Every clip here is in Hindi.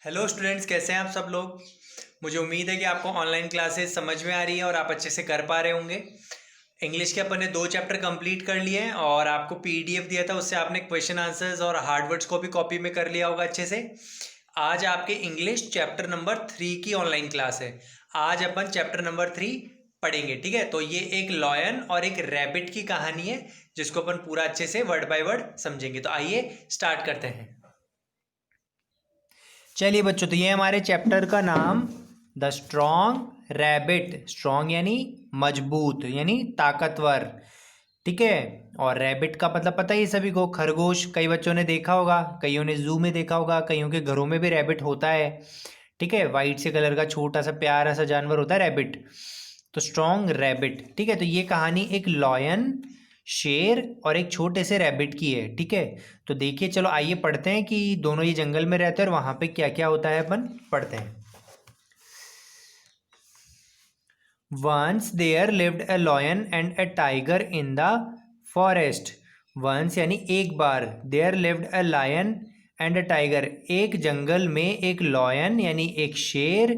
हेलो स्टूडेंट्स, कैसे हैं आप सब लोग। मुझे उम्मीद है कि आपको ऑनलाइन क्लासेस समझ में आ रही है और आप अच्छे से कर पा रहे होंगे। इंग्लिश के अपन ने 2 चैप्टर कंप्लीट कर लिए हैं और आपको पीडीएफ दिया था, उससे आपने क्वेश्चन आंसर्स और हार्ड वर्ड्स को भी कॉपी में कर लिया होगा अच्छे से। आज आपके इंग्लिश चैप्टर नंबर 3 की ऑनलाइन क्लास है। आज अपन चैप्टर नंबर 3 पढ़ेंगे, ठीक है। तो ये एक लॉयन और एक रैबिट की कहानी है जिसको अपन पूरा अच्छे से वर्ड बाय वर्ड समझेंगे। तो आइए स्टार्ट करते हैं। चलिए बच्चों, तो ये हमारे चैप्टर का नाम द स्ट्रॉन्ग रैबिट। स्ट्रॉन्ग यानी मजबूत यानी ताकतवर, ठीक है। और रैबिट का मतलब पता ही सभी को, खरगोश। कई बच्चों ने देखा होगा, कईयों ने जू में देखा होगा, कईयों के घरों में भी रैबिट होता है, ठीक है। वाइट से कलर का छोटा सा प्यारा सा जानवर होता है रैबिट। तो स्ट्रॉन्ग रैबिट, ठीक है। तो ये कहानी एक लॉयन, शेर और एक छोटे से रैबिट की है, ठीक है। तो देखिए, चलो आइए पढ़ते हैं कि दोनों ये जंगल में रहते हैं और वहां पे क्या क्या होता है, अपन पढ़ते हैं। Once there lived a lion and a tiger in the forest. Once यानी एक बार, there lived a lion and a tiger, एक जंगल में एक लॉयन यानी एक शेर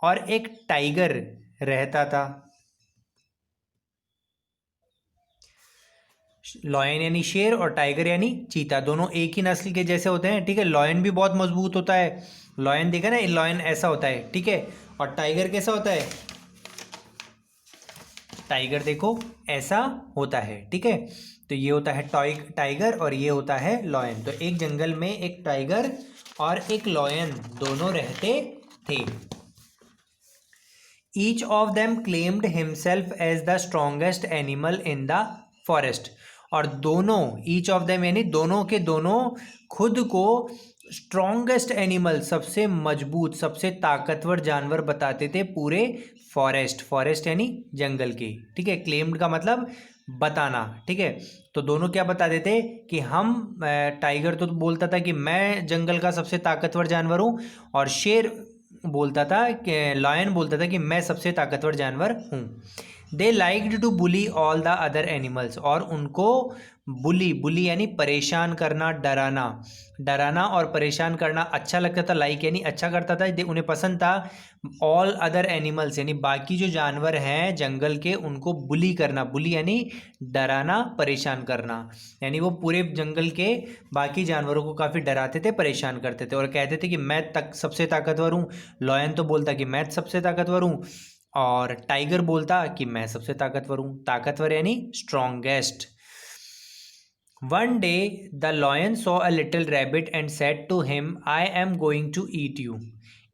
और एक टाइगर रहता था। लॉयन यानी शेर और टाइगर यानी चीता, दोनों एक ही नस्ल के जैसे होते हैं, ठीक है। लॉयन भी बहुत मजबूत होता है, लॉयन देखा ना, लॉयन ऐसा होता है, ठीक है। और टाइगर कैसा होता है, टाइगर देखो ऐसा होता है, ठीक है। तो ये होता है टाइगर और ये होता है लॉयन। तो एक जंगल में एक टाइगर और एक लॉयन दोनों रहते थे। Each of them claimed himself as the strongest animal in the forest. और दोनों, ईच ऑफ देम यानी दोनों के दोनों, खुद को स्ट्रॉन्गेस्ट एनिमल, सबसे मजबूत सबसे ताकतवर जानवर बताते थे पूरे फॉरेस्ट। फॉरेस्ट यानी जंगल के, ठीक है। क्लेम्ड का मतलब बताना, ठीक है। तो दोनों क्या बताते थे कि हम, टाइगर तो बोलता था कि मैं जंगल का सबसे ताकतवर जानवर हूँ, और शेर बोलता था कि, लॉयन बोलता था कि मैं सबसे ताकतवर जानवर हूँ। They liked to bully all the other animals. और उनको बुली, बुली यानी परेशान करना, डराना, डराना और परेशान करना अच्छा लगता था। लाइक यानी अच्छा करता था, उन्हें पसंद था। ऑल अदर एनिमल्स यानी बाकी जो जानवर हैं जंगल के, उनको बुली करना, बुली यानी डराना, परेशान करना। यानी वो पूरे जंगल के बाकी जानवरों को काफ़ी डराते थे, परेशान करते थे और कहते थे कि मैं तक सबसे ताकतवर हूँ। लॉयन तो बोलता कि मैं सबसे ताकतवर हूँ, और टाइगर बोलता कि मैं सबसे ताकतवर हूँ। ताकतवर यानी strongest. One day the lion saw a little rabbit and said to him, I am going to eat you.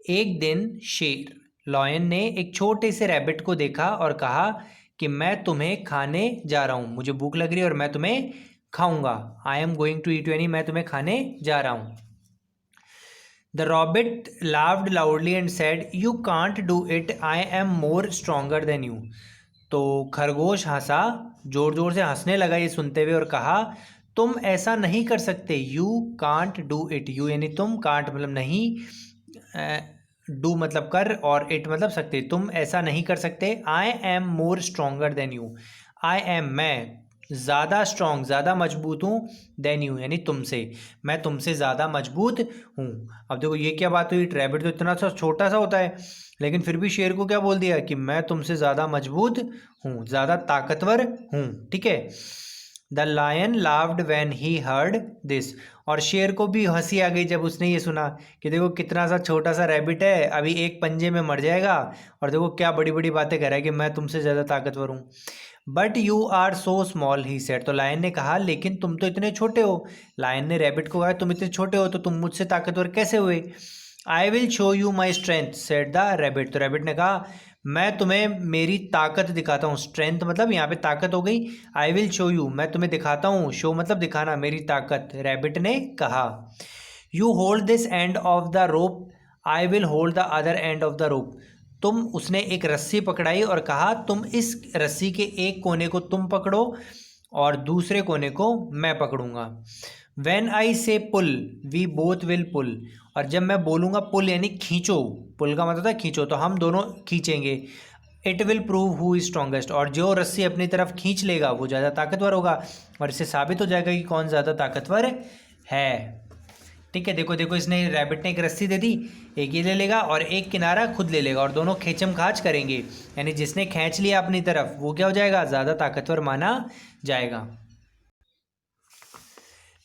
एक दिन शेर, लॉयन ने एक छोटे से रैबिट को देखा और कहा कि मैं तुम्हें खाने जा रहा हूँ, मुझे भूख लग रही है और मैं तुम्हें खाऊंगा। I am going to eat you यानी मैं तुम्हें खाने जा रहा हूँ। The rabbit laughed loudly and said, you can't do it, I am more stronger than you. तो खरगोश हंसा, जोर जोर से हंसने लगा ये सुनते हुए, और कहा तुम ऐसा नहीं कर सकते। You can't do it, you यानी तुम, कांट मतलब नहीं, डू मतलब कर, और इट मतलब सकते, तुम ऐसा नहीं कर सकते। आई am more stronger than you, I am मैं ज़्यादा स्ट्रॉन्ग, ज़्यादा मजबूत हूँ, देन यू यानी तुमसे, मैं तुमसे ज़्यादा मजबूत हूँ। अब देखो ये क्या बात हुई, रैबिट तो इतना सा छोटा सा होता है, लेकिन फिर भी शेर को क्या बोल दिया कि मैं तुमसे ज़्यादा मजबूत हूँ, ज़्यादा ताकतवर हूँ, ठीक है। The lion laughed when he heard this. और शेर को भी हंसी आ गई जब उसने ये सुना कि देखो कितना सा छोटा सा रैबिट है, अभी एक पंजे में मर जाएगा, और देखो क्या बड़ी बड़ी बातें कर रहा है कि मैं तुमसे ज़्यादा ताकतवर हूँ। But you are so small he said. तो लायन ने कहा लेकिन तुम तो इतने छोटे हो। लायन ने रैबिट को कहा तुम इतने छोटे हो तो तुम मुझसे ताकतवर कैसे हुए। I will show you my strength said the rabbit. तो रैबिट ने कहा मैं तुम्हें मेरी ताकत दिखाता हूँ। स्ट्रेंथ मतलब यहाँ पे ताकत हो गई। आई विल शो यू, मैं तुम्हें दिखाता हूँ, शो मतलब दिखाना, मेरी ताकत। रैबिट ने कहा you hold this and of the rope, I will hold the other end of the रोप। तुम, उसने एक रस्सी पकड़ाई और कहा तुम इस रस्सी के एक कोने को तुम पकड़ो और दूसरे कोने को मैं पकड़ूंगा। वेन आई से पुल वी बोथ विल पुल। और जब मैं बोलूँगा पुल यानी खींचो, पुल का मतलब था खींचो, तो हम दोनों खींचेंगे। It will prove who is strongest. और जो रस्सी अपनी तरफ खींच लेगा वो ज़्यादा ताकतवर होगा, और इससे साबित हो जाएगा कि कौन ज़्यादा ताकतवर है। ठीक है, देखो देखो, इसने रैबिट ने एक रस्सी दे दी, एक ये ले लेगा और एक किनारा खुद ले लेगा और दोनों खींचम खाच करेंगे, यानी जिसने खींच लिया अपनी तरफ वो क्या हो जाएगा, ज़्यादा ताकतवर माना जाएगा।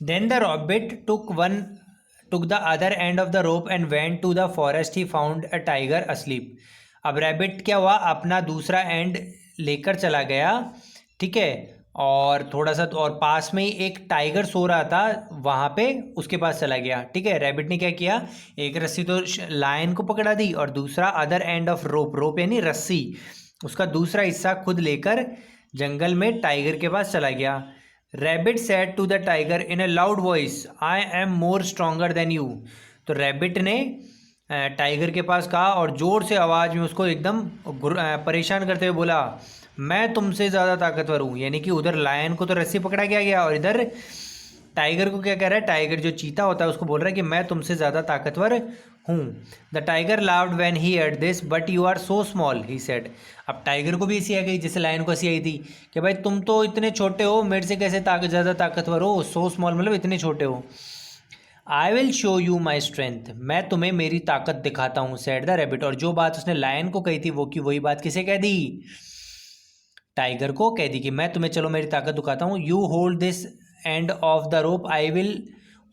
Then the rabbit took the other end of the rope and went to the forest. He found a tiger asleep. अब रैबिट क्या हुआ, अपना दूसरा एंड लेकर चला गया, ठीक है, और थोड़ा सा और पास में ही एक टाइगर सो रहा था, वहाँ पे उसके पास चला गया। ठीक है, रैबिट ने क्या किया, एक रस्सी तो लायन को पकड़ा दी और दूसरा अदर एंड ऑफ रोप यानी रस्सी, उसका दूसरा हिस्सा खुद लेकर जंगल में टाइगर के पास चला गया। Rabbit said to the tiger in a loud voice, I am more stronger than you. तो रैबिट ने टाइगर के पास कहा और ज़ोर से आवाज़ में उसको एकदम परेशान करते हुए बोला, मैं तुमसे ज़्यादा ताकतवर हूँ। यानी कि उधर लायन को तो रस्सी पकड़ा गया और इधर टाइगर को क्या कह रहा है, टाइगर जो चीता होता है उसको बोल रहा है कि मैं तुमसे ज़्यादा ताकतवर हूँ। The tiger laughed when he heard this, but you are so small, he said. अब टाइगर को भी ऐसी आ गई जैसे लायन को ऐसी आई थी कि भाई तुम तो इतने छोटे हो, मेरे से कैसे ज़्यादा ताकतवर हो, सो स्मॉल मतलब इतने छोटे हो। I will show you my strength, मैं तुम्हें मेरी ताकत दिखाता हूँ, सेड द रैबिट। और जो बात उसने लायन को कही थी वो की वही बात किसे कह दी, टाइगर को कह दी कि मैं तुम्हें चलो मेरी ताकत दिखाता हूँ। You hold this and of the rope, I will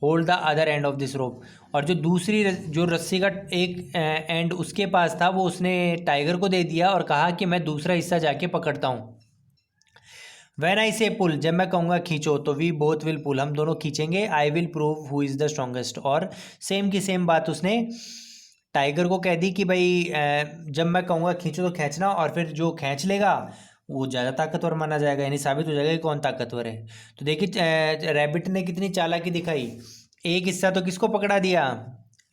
hold the other end of this रोप। और जो दूसरी जो रस्सी का एक एंड उसके पास था वो उसने टाइगर को दे दिया और कहा कि मैं दूसरा हिस्सा जाके पकड़ता हूँ। वैन आई से पुल, जब मैं कहूँगा खींचो तो वी बोथ विल पुल, हम दोनों खींचेंगे। I will prove who is the strongest, और सेम की सेम बात उसने टाइगर को कह दी कि भाई जब मैं कहूँगा खींचो तो खींचना, और फिर जो खींच लेगा वो ज़्यादा ताकतवर माना जाएगा, यानी साबित हो जाएगा कि कौन ताकतवर है। तो देखिए रैबिट ने कितनी चालाकी दिखाई, एक हिस्सा तो किसको पकड़ा दिया,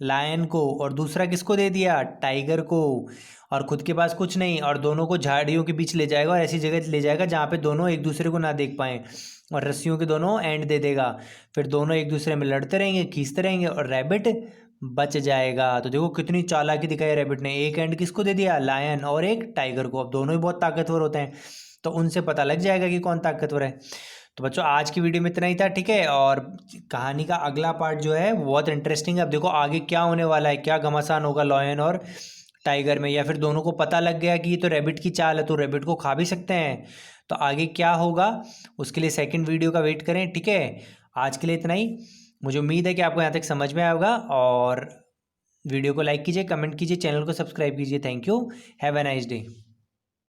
लायन को, और दूसरा किसको दे दिया, टाइगर को, और खुद के पास कुछ नहीं, और दोनों को झाड़ियों के बीच ले जाएगा और ऐसी जगह ले जाएगा जहाँ पे दोनों एक दूसरे को ना देख पाएँ, और रस्सियों के दोनों एंड दे देगा। फिर दोनों एक दूसरे में लड़ते रहेंगे, खींचते रहेंगे और रैबिट बच जाएगा। तो देखो कितनी चालाकी दिखाई रैबिट ने, एक एंड किसको दे दिया, लायन, और एक टाइगर को। अब दोनों ही बहुत ताकतवर होते हैं तो उनसे पता लग जाएगा कि कौन ताकतवर है। तो बच्चों आज की वीडियो में इतना ही था, ठीक है, और कहानी का अगला पार्ट जो है वो बहुत इंटरेस्टिंग है। अब देखो आगे क्या होने वाला है, क्या घमासान होगा लायन और टाइगर में, या फिर दोनों को पता लग गया कि ये तो रैबिट की चाल है तो रैबिट को खा भी सकते हैं। तो आगे क्या होगा उसके लिए सेकंड वीडियो का वेट करें, ठीक है। आज के लिए इतना ही, मुझे उम्मीद है कि आपको यहाँ तक समझ में आया होगा, और वीडियो को लाइक कीजिए, कमेंट कीजिए, चैनल को सब्सक्राइब कीजिए। Thank you, have a nice day.